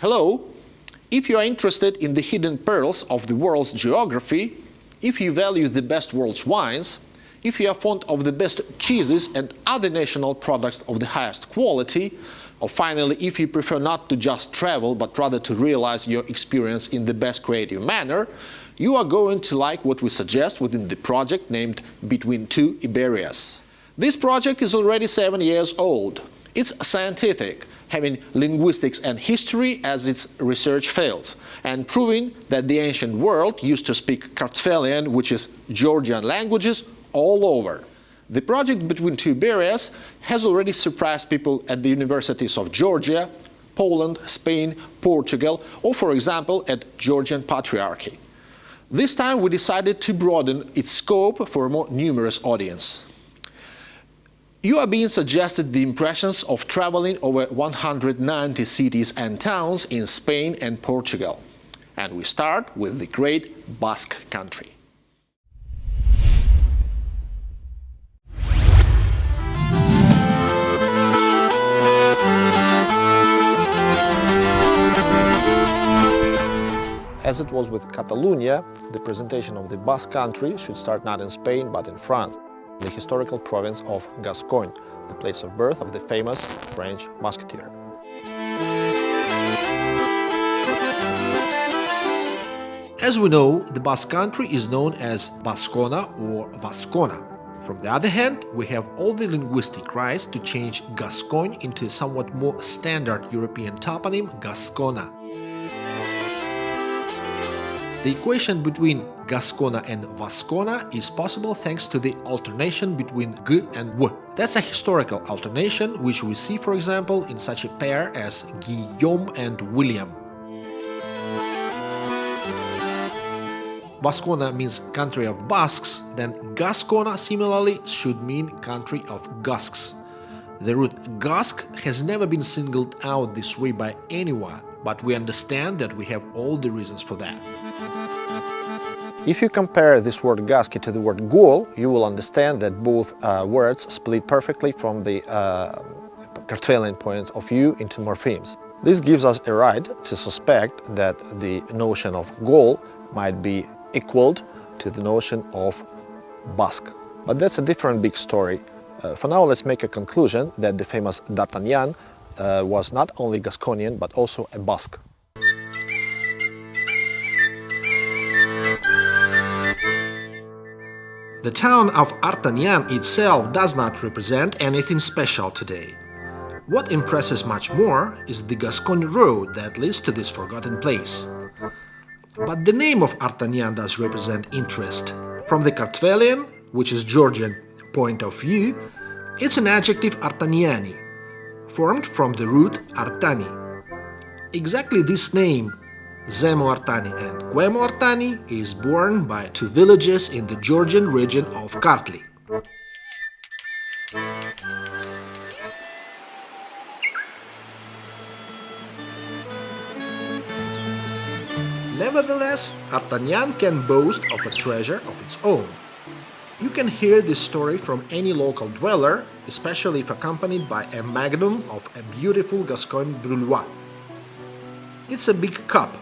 Hello! If you are interested in the hidden pearls of the world's geography, if you value the best world's wines, if you are fond of the best cheeses and other national products of the highest quality, or finally, if you prefer not to just travel but rather to realize your experience in the best creative manner, you are going to like what we suggest within the project named Between Two Iberias. This project is already 7 years old. It's scientific, having linguistics and history as its research fields, and proving that the ancient world used to speak Kartvelian, which is Georgian languages, all over. The project Between Two Iberias has already surprised people at the universities of Georgia, Poland, Spain, Portugal, or for example at Georgian Patriarchy. This time we decided to broaden its scope for a more numerous audience. You are being suggested the impressions of traveling over 190 cities and towns in Spain and Portugal. And we start with the great Basque country. As it was with Catalonia, the presentation of the Basque country should start not in Spain but in France, the historical province of Gascogne, the place of birth of the famous French musketeer. As we know, the Basque country is known as Bascona or Vascona. From the other hand, we have all the linguistic rights to change Gascogne into a somewhat more standard European toponym, Gascona. The equation between Gascona and Vascona is possible thanks to the alternation between G and W. That's a historical alternation which we see, for example, in such a pair as Guillaume and William. Vascona means country of Basques, then Gascona similarly should mean country of Gasques. The root Gasque has never been singled out this way by anyone, but we understand that we have all the reasons for that. If you compare this word Gasque to the word Gaul, you will understand that both words split perfectly from the Kartvelian point of view into morphemes. This gives us a right to suspect that the notion of Gaul might be equaled to the notion of Basque. But that's a different big story. For now, let's make a conclusion that the famous D'Artagnan was not only Gasconian but also a Basque. The town of Artagnan itself does not represent anything special today. What impresses much more is the Gascogne road that leads to this forgotten place. But the name of Artagnan does represent interest. From the Kartvelian, which is Georgian, point of view, it's an adjective Artaniani, formed from the root Artani. Exactly this name, Zemo Artani and Quemo Artani, is borne by two villages in the Georgian region of Kartli. Nevertheless, Artagnan can boast of a treasure of its own. You can hear this story from any local dweller, especially if accompanied by a magnum of a beautiful Gascogne Brulois. It's a big cup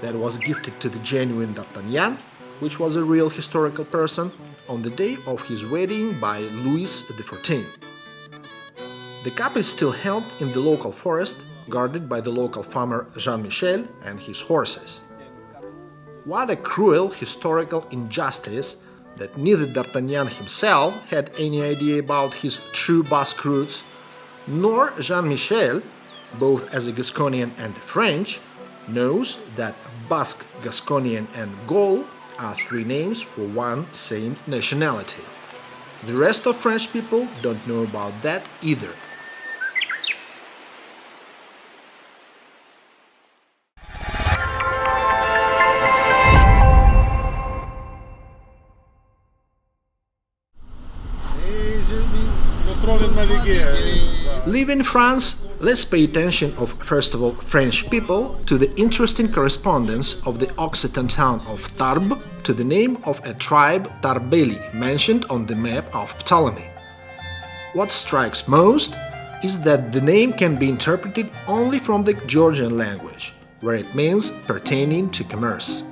that was gifted to the genuine D'Artagnan, which was a real historical person, on the day of his wedding by Louis XIV. The cup is still held in the local forest, guarded by the local farmer Jean-Michel and his horses. What a cruel historical injustice that neither D'Artagnan himself had any idea about his true Basque roots, nor Jean-Michel, both as a Gasconian and French, knows that Basque, Gasconian and Gaul are three names for one same nationality. The rest of French people don't know about that either. Living in France, let's pay attention of, first of all, French people to the interesting correspondence of the Occitan town of Tarbes to the name of a tribe Tarbeli mentioned on the map of Ptolemy. What strikes most is that the name can be interpreted only from the Georgian language, where it means pertaining to commerce.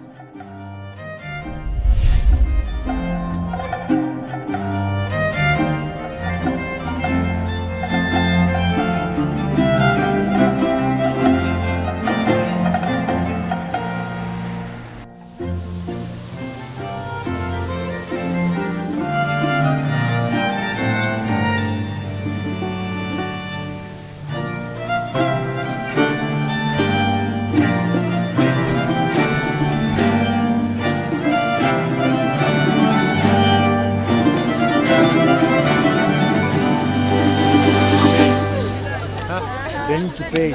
They need to pay.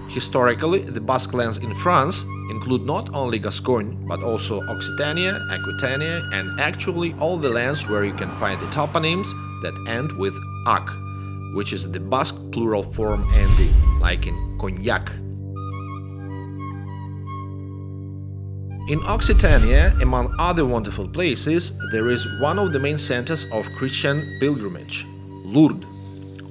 Historically, the Basque lands in France include not only Gascogne, but also Occitania, Aquitania, and actually all the lands where you can find the toponyms that end with "ac", which is the Basque plural form ending, like in cognac. In Occitania, among other wonderful places, there is one of the main centers of Christian pilgrimage, Lourdes,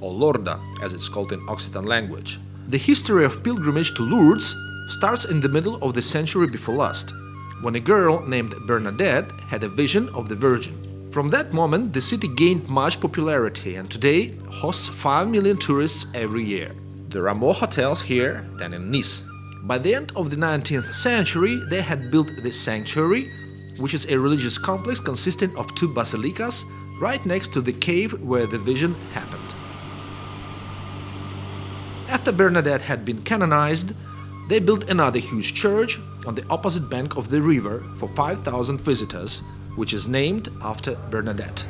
or Lorda, as it's called in Occitan language. The history of pilgrimage to Lourdes starts in the middle of the century before last, when a girl named Bernadette had a vision of the Virgin. From that moment, the city gained much popularity and today hosts 5 million tourists every year. There are more hotels here than in Nice. By the end of the 19th century, they had built the sanctuary, which is a religious complex consisting of 2 basilicas right next to the cave where the vision happened. After Bernadette had been canonized, they built another huge church on the opposite bank of the river for 5,000 visitors, which is named after Bernadette.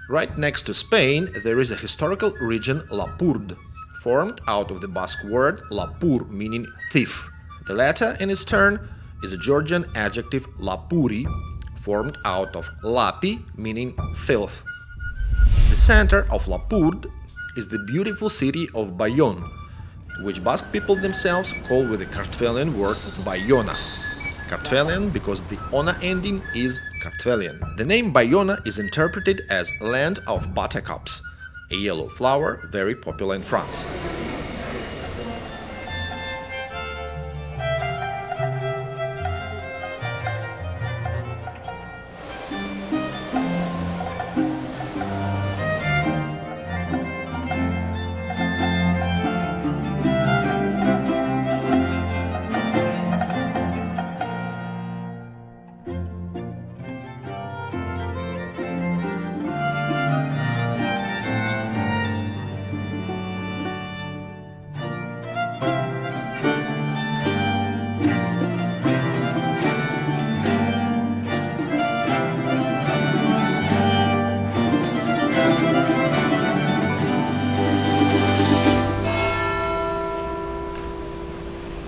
Right next to Spain, there is a historical region Lapurd, formed out of the Basque word lapur, meaning thief. The latter, in its turn, is a Georgian adjective lapuri, formed out of lapi, meaning filth. The center of Lapurd is the beautiful city of Bayonne, which Basque people themselves call with the Kartvelian word Bayona. Kartvelian because the ona ending is Kartvelian. The name Bayona is interpreted as land of buttercups, a yellow flower very popular in France.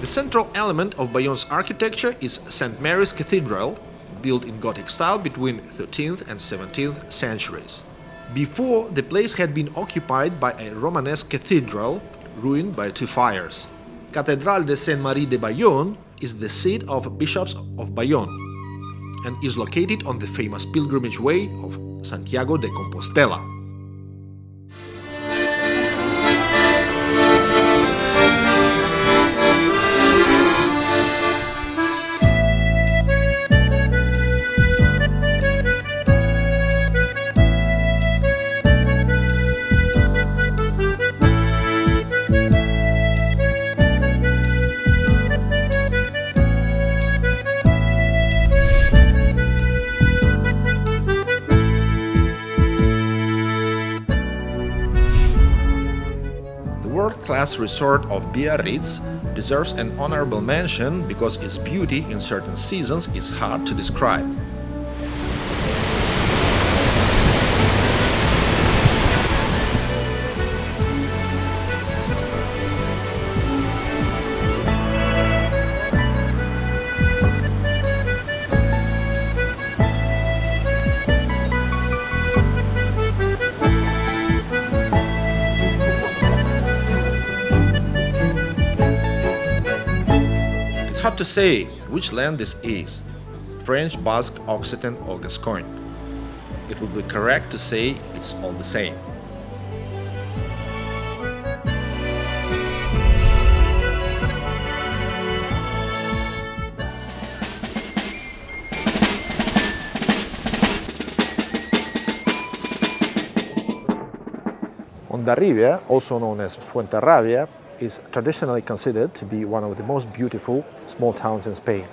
The central element of Bayonne's architecture is St. Mary's Cathedral, built in Gothic style between 13th and 17th centuries. Before, the place had been occupied by a Romanesque cathedral, ruined by 2 fires. Cathédrale de Saint-Marie de Bayonne is the seat of bishops of Bayonne and is located on the famous pilgrimage way of Santiago de Compostela. The world-class resort of Biarritz deserves an honorable mention because its beauty in certain seasons is hard to describe. hard to say which land this is, French, Basque, Occitan or Gascogne. It would be correct to say it's all the same. Hondarribia, also known as Fuenterrabia, is traditionally considered to be one of the most beautiful small towns in Spain.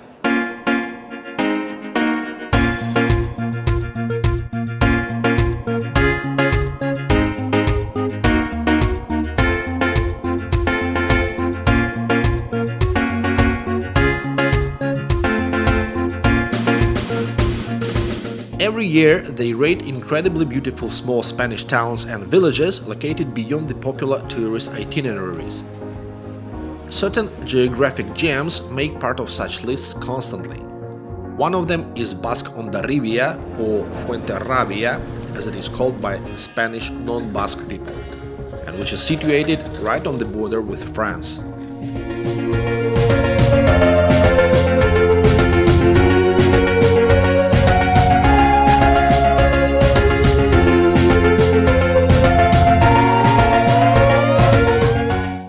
Every year, they raid incredibly beautiful small Spanish towns and villages located beyond the popular tourist itineraries. Certain geographic gems make part of such lists constantly. One of them is Basque Hondarribia, or Fuenterrabia, as it is called by Spanish non-Basque people, and which is situated right on the border with France.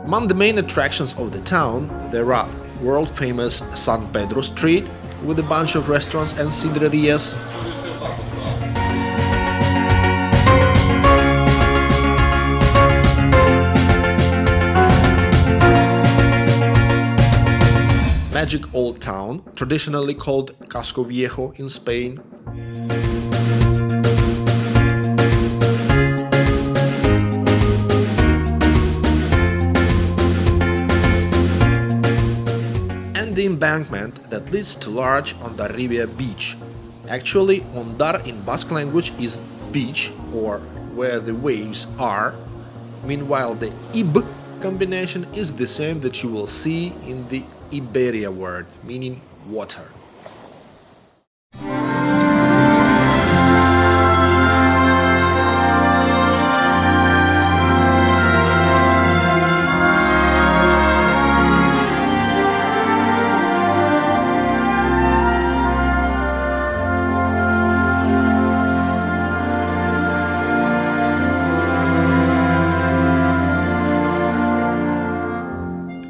Among the main attractions of the town, there are world-famous San Pedro Street with a bunch of restaurants and sidrerias, Magic Old Town, traditionally called Casco Viejo in Spain, the embankment that leads to large Hondarribia beach. Actually, Hondar in Basque language is beach, or where the waves are. Meanwhile, the ib combination is the same that you will see in the Iberia word, meaning water.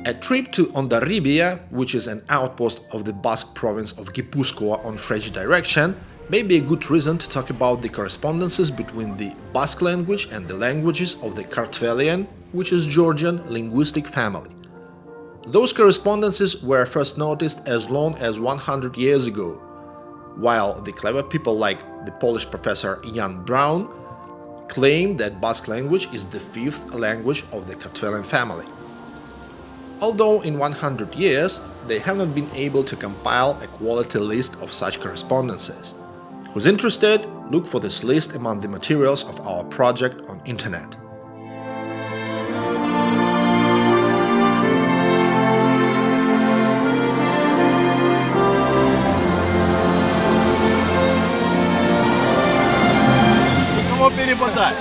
A trip to Hondarribia, which is an outpost of the Basque province of Gipuzkoa on French direction, may be a good reason to talk about the correspondences between the Basque language and the languages of the Kartvelian, which is Georgian, linguistic family. Those correspondences were first noticed as long as 100 years ago, while the clever people like the Polish professor Jan Braun claim that Basque language is the fifth language of the Kartvelian family. Although in 100 years they have not been able to compile a quality list of such correspondences. Who's interested, look for this list among the materials of our project on internet. Кому перепадай?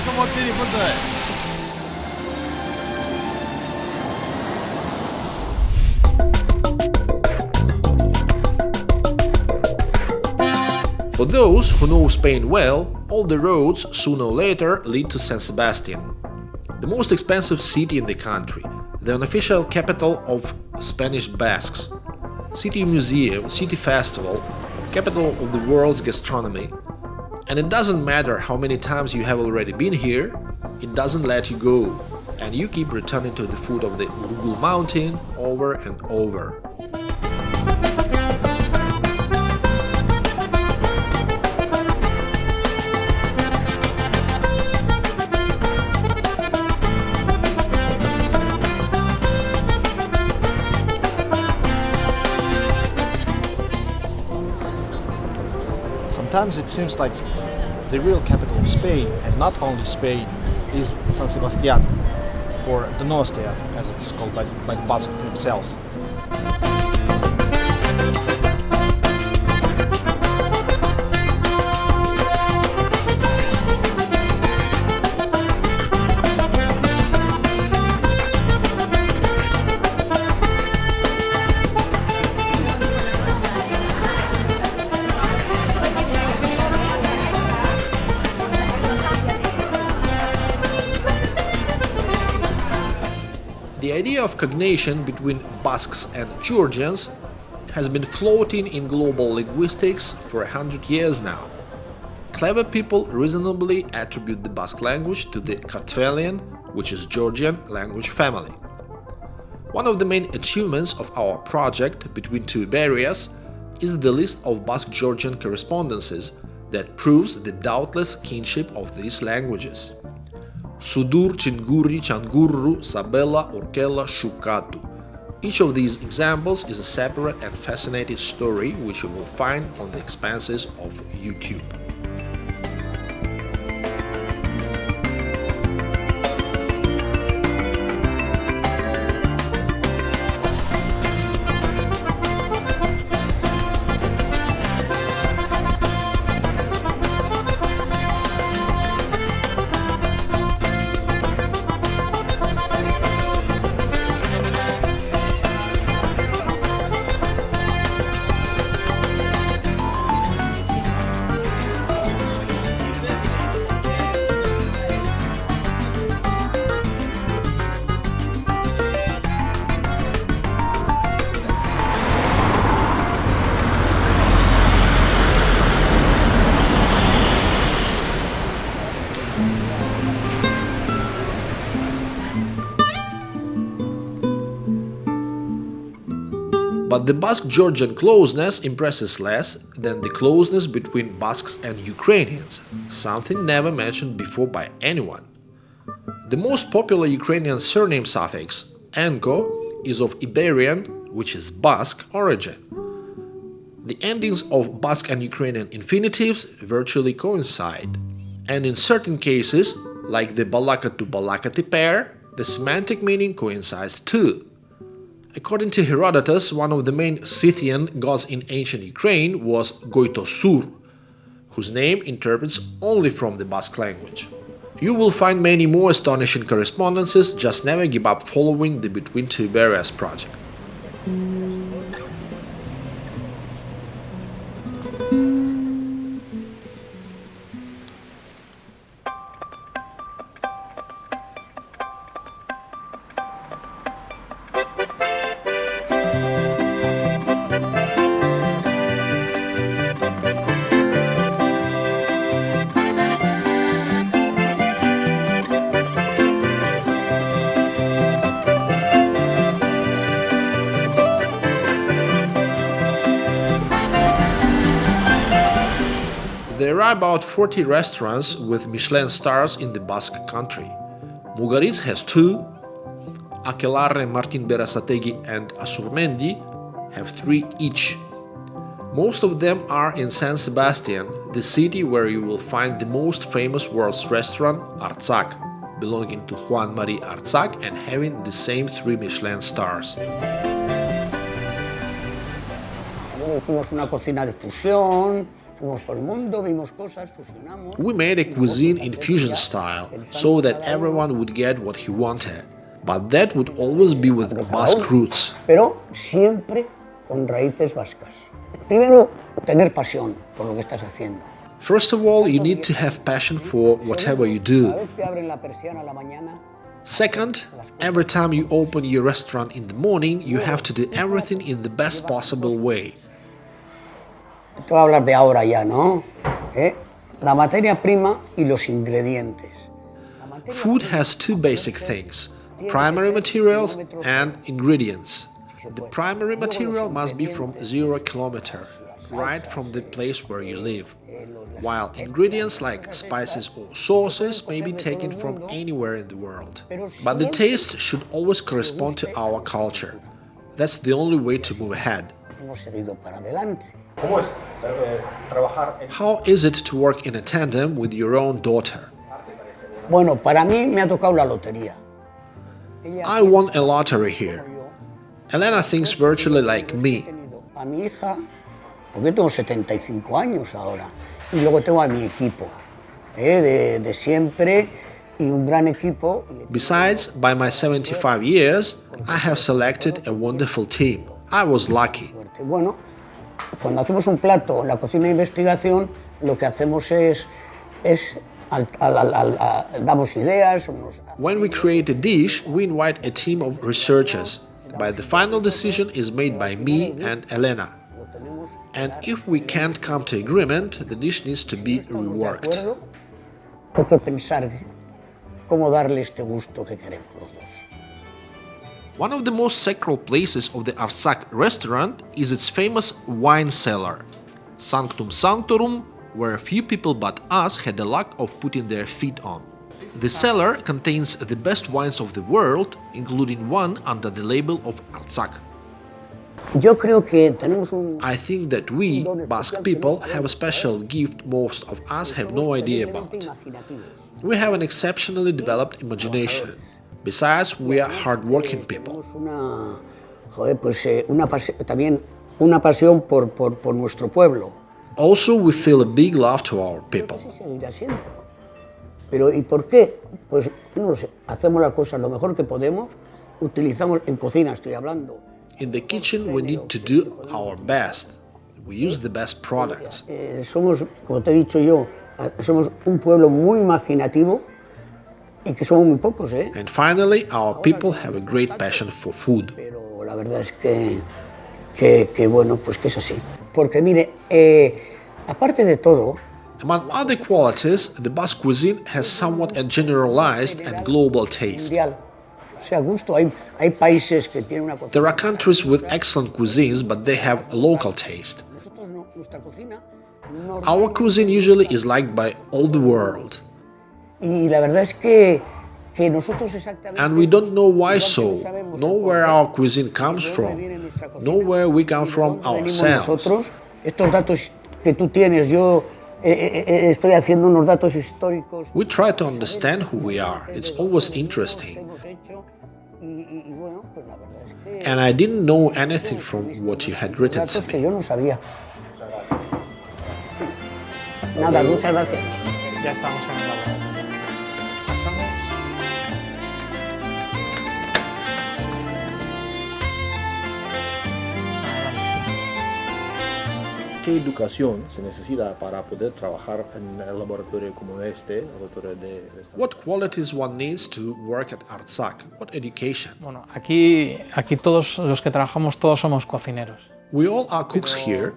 Кому перепадай? For those who know Spain well, all the roads sooner or later lead to San Sebastian, the most expensive city in the country, the unofficial capital of Spanish Basques, city museum, city festival, capital of the world's gastronomy. And it doesn't matter how many times you have already been here, it doesn't let you go, and you keep returning to the foot of the Urugul mountain over and over. Sometimes it seems like the real capital of Spain, and not only Spain, is San Sebastian, or Donostia, as it's called by the Basques themselves. of cognation between Basques and Georgians has been floating in global linguistics for 100 years now. Clever people reasonably attribute the Basque language to the Kartvelian, which is Georgian, language family. One of the main achievements of our project Between Two Iberias is the list of Basque-Georgian correspondences that proves the doubtless kinship of these languages. Sudur, Chinguri, Changurru, Sabella, Orkella, Shukatu. Each of these examples is a separate and fascinating story which you will find on the expanses of YouTube. But the Basque-Georgian closeness impresses less than the closeness between Basques and Ukrainians, something never mentioned before by anyone. The most popular Ukrainian surname suffix, Enko, is of Iberian, which is Basque, origin. The endings of Basque and Ukrainian infinitives virtually coincide, and in certain cases, like the Balaka to Balakati pair, the semantic meaning coincides too. According to Herodotus, one of the main Scythian gods in ancient Ukraine was Goitosur, whose name interprets only from the Basque language. You will find many more astonishing correspondences, just never give up following the Between Two Iberias project. There are about 40 restaurants with Michelin stars in the Basque country. Mugaritz has 2, Aquelarre, Martin Berasategui and Asurmendi have 3 each. Most of them are in San Sebastian, the city where you will find the most famous world's restaurant, Arzak, belonging to Juan Mari Arzak and having the same 3 Michelin stars. Hicimos una cocina de fusión. We made a cuisine in fusion style, so that everyone would get what he wanted. But that would always be with Basque roots. Pero siempre con raíces vascas. Primero, tener pasión por lo que estás haciendo. First of all, you need to have passion for whatever you do. Second, every time you open your restaurant in the morning, you have to do everything in the best possible way. Te voy a hablar de ahora ya, ¿no? La materia prima y los ingredientes. Food has 2 basic things, primary materials and ingredients. The primary material must be from 0 kilometer, right from the place where you live, while ingredients like spices or sauces may be taken from anywhere in the world. But the taste should always correspond to our culture. That's the only way to move ahead. How is it to work in a tandem with your own daughter? Bueno, para mí me ha tocado la lotería. I won a lottery here. Elena thinks virtually like me. A mi hija, porque yo tengo 75 años ahora, y luego tengo a mi equipo, de siempre, y un gran equipo. Besides, by my 75 years, I have selected a wonderful team. I was lucky. Bueno, cuando hacemos un plato en la cocina de investigación, lo que hacemos es damos ideas. When we create a dish, we invite a team of researchers, but the final decision is made by me and Elena. And if we can't come to agreement, the dish needs to be reworked. Hay que pensar cómo darle este gusto que queremos los dos. One of the most sacred places of the Arzak restaurant is its famous wine cellar, Sanctum Sanctorum, where a few people but us had the luck of putting their feet on. The cellar contains the best wines of the world, including one under the label of Arzak. Yo creo que tenemos un I think that we, Basque people, have a special gift most of us have no idea about. We have an exceptionally developed imagination. Besides, we are hard-working people. También una pasión por nuestro pueblo. Also, we feel a big love to our people. Seguirá siendo. Pero ¿y por qué? Pues no lo sé. Hacemos las cosas lo mejor que podemos. Utilizamos en cocina, estoy hablando. In the kitchen, we need to do our best. We use the best products. Somos, como te he dicho yo, somos un pueblo muy imaginativo y que somos muy pocos, ¿eh? And finally, our people have a great passion for food. Pero la verdad es que bueno, pues que es así. Porque mire, aparte de todo, Among other qualities, the Basque cuisine has somewhat a generalized and global taste. mundial, o sea, gusto, hay países que tienen una cocina. There are countries with excellent cuisines, but they have a local taste. Nosotros no, nuestra cocina no. Our cuisine usually is liked by all the world, Y la verdad es que nosotros exactamente. and we don't know why so, know where our cuisine comes from, know where we come from ourselves. Nosotros, estos datos que tú tienes, yo estoy haciendo unos datos históricos. We try to understand who we are. It's always interesting. Hemos hecho y bueno, pues la verdad es que And I didn't know anything from what you had written to datos que me. yo no sabía. Nada, muchas gracias. Ya estamos en el laboratorio. Pasamos. ¿Qué educación se necesita para poder trabajar en el laboratorio como este, laboratorio de restauración? What qualities one needs to work at Arzak? What education? Bueno, aquí todos los que trabajamos, todos somos cocineros. We all are cooks here,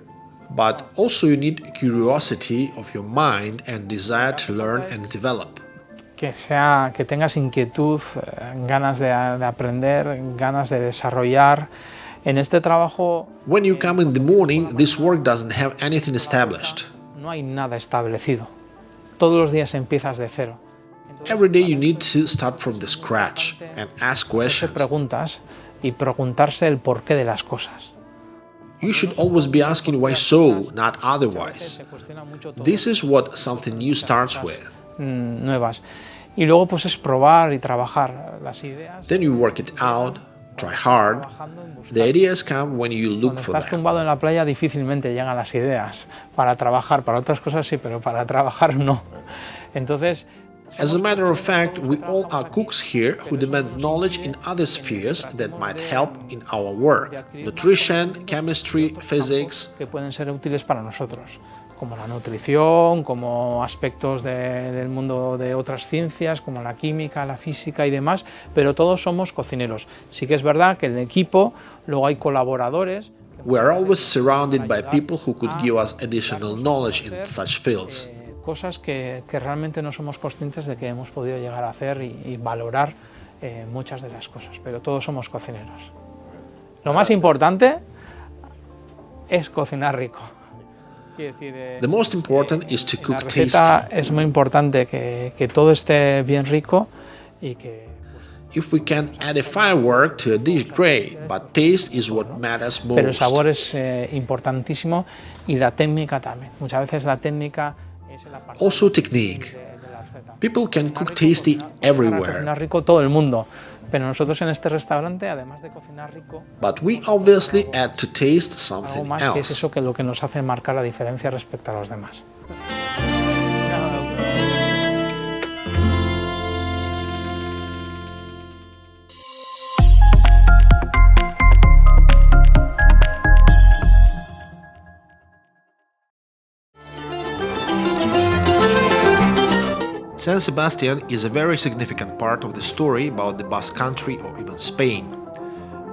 but also you need curiosity of your mind and desire to learn and develop. Que tengas inquietud, ganas de aprender, ganas de desarrollar. En este trabajo When you come in the morning, this work doesn't have anything established. no hay nada establecido. Todos los días empiezas de cero. Every day you need to start from the scratch and ask Hacerse questions. preguntas y preguntarse el porqué de las cosas. You should always be asking why so, not otherwise. Se cuestiona mucho todo. This is what something new starts with. Nuevas. Y luego pues es probar y trabajar las ideas. Then you work it out, try hard. Trabajando en buscar. The ideas come when you look Cuando for estás them. tumbado en la playa difícilmente llegan las ideas para trabajar, para otras cosas sí, pero para trabajar no. Entonces, As a matter of fact, we all are cooks here who demand knowledge in other spheres that might help in our work. Nutrition, chemistry, physics. que pueden ser útiles para nosotros, como la nutrición, como aspectos del mundo de otras ciencias, como la química, la física y demás, pero todos somos cocineros. Sí que es verdad que en el equipo luego hay colaboradores. We are always surrounded by people who could give us additional knowledge in such fields. Cosas que realmente no somos conscientes de que hemos podido llegar a hacer y valorar muchas de las cosas, pero todos somos cocineros. Lo más importante es cocinar rico. Quiere decir, The most important is to en la cook receta tasty. es muy importante que todo esté bien rico y que If we can add a firework to a dish, great, but taste is what matters pero el most. sabor es importantísimo y la técnica también. Muchas veces la técnica es el apartado Also technique. de la receta. People can cook tasty Para everywhere, cocinar rico todo el mundo, pero nosotros en este restaurante, además de cocinar rico, but we obviously add to taste algo something más que es else. eso que lo que nos hace marcar la diferencia respecto a los demás. San Sebastian is a very significant part of the story about the Basque Country or even Spain.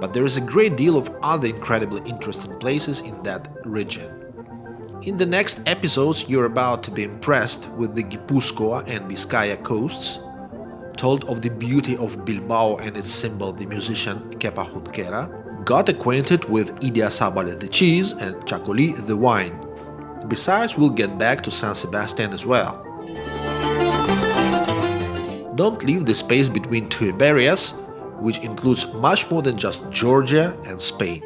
But there is a great deal of other incredibly interesting places in that region. In the next episodes, you're about to be impressed with the Gipuzkoa and Vizcaya coasts, told of the beauty of Bilbao and its symbol, the musician Kepa Junquera, got acquainted with Idiazabal the cheese and Chacolí the wine. Besides, we'll get back to San Sebastian as well. Don't leave the space between Two Iberias, which includes much more than just Georgia and Spain.